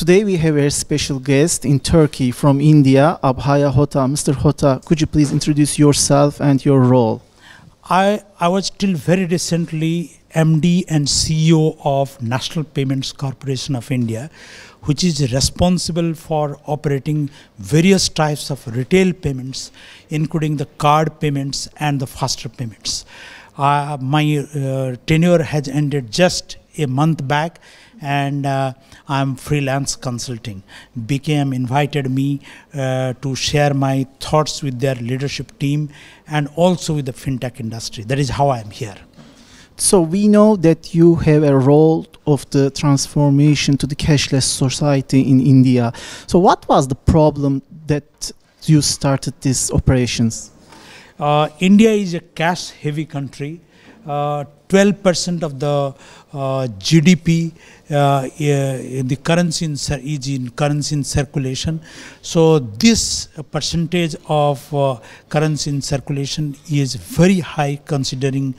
Today we have a very special guest in Turkey from India, Abhaya Hota. Mr. Hota, could you please introduce yourself and your role? I was till very recently MD and CEO of National Payments Corporation of India, which is responsible for operating various types of retail payments, including the card payments and the faster payments. My tenure has ended just a month back, and I'm freelance consulting. BKM invited me to share my thoughts with their leadership team and also with the FinTech industry. That is how I'm here. So we know that you have a role of the transformation to the cashless society in India. So what was the problem that you started these operations? India is a cash-heavy country. 12% of the GDP the currency is in currency in circulation. So this percentage of currency in circulation is very high considering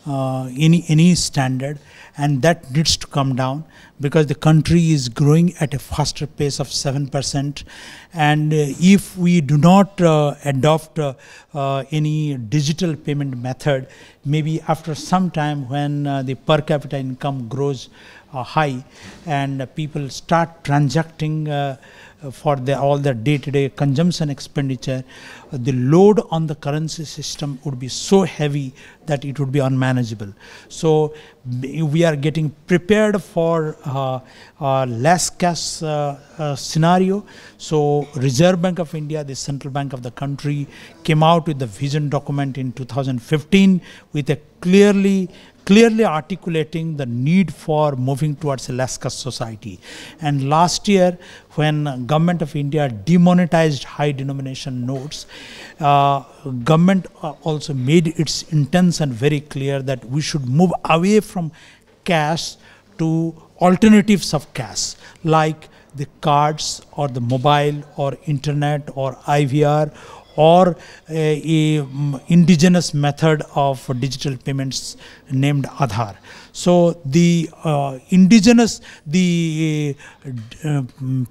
any standard, and that needs to come down because the country is growing at a faster pace of 7%, and if we do not adopt any digital payment method, maybe after some time when the per capita income grows high and people start transacting for all the day-to-day consumption expenditure, the load on the currency system would be so heavy that it would be unmanageable. So we are getting prepared for less cash scenario. So Reserve Bank of India, the central bank of the country, came out with the vision document in 2015 with a clearly articulating the need for moving towards a less cash society. And last year, when Government of India demonetized high denomination notes, government also made its intention very clear that we should move away from cash to alternatives of cash, like the cards or the mobile or internet or IVR or a indigenous method of digital payments named Aadhaar. So the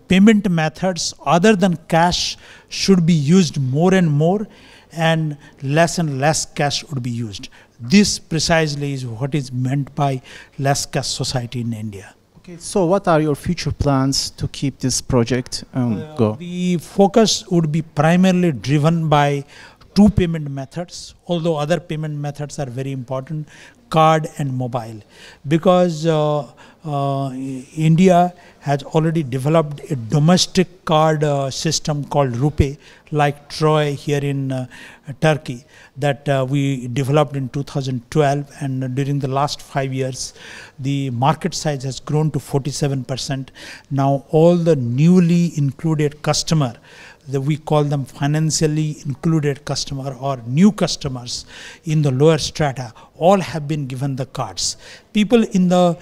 payment methods other than cash should be used more and more, and less cash would be used. This precisely is what is meant by less cash society in India. Okay, so what are your future plans to keep this project go? The focus would be primarily driven by two payment methods, although other payment methods are very important, card and mobile, because India has already developed a domestic card system called RuPay, like Troy here in Turkey, that we developed in 2012, and during the last 5 years the market size has grown to 47%. Now all the newly included customer, we call them financially included customer or new customers in the lower strata, all have been given the cards. People in the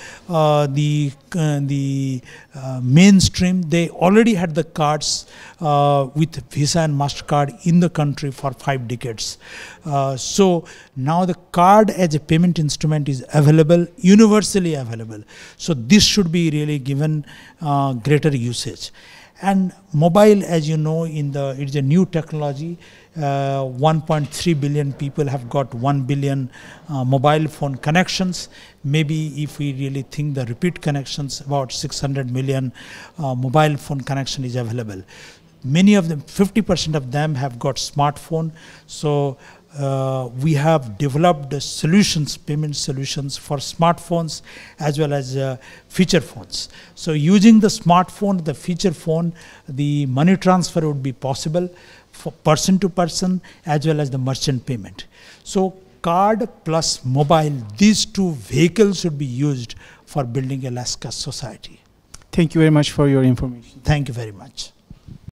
mainstream, they already had the cards with Visa and MasterCard in the country for 5 decades. So now the card as a payment instrument is available, universally available. So this should be really given greater usage. And mobile, as you know, it's a new technology. 1.3 billion people have got 1 billion mobile phone connections. Maybe if we really think the repeat connections, about 600 million mobile phone connection is available. Many of them, 50% of them have got smartphone. So we have developed solutions, payment solutions for smartphones as well as feature phones. So using the smartphone, the feature phone, the money transfer would be possible for person to person as well as the merchant payment. So card plus mobile, these two vehicles should be used for building a less cash society. Thank you very much for your information. Thank you very much.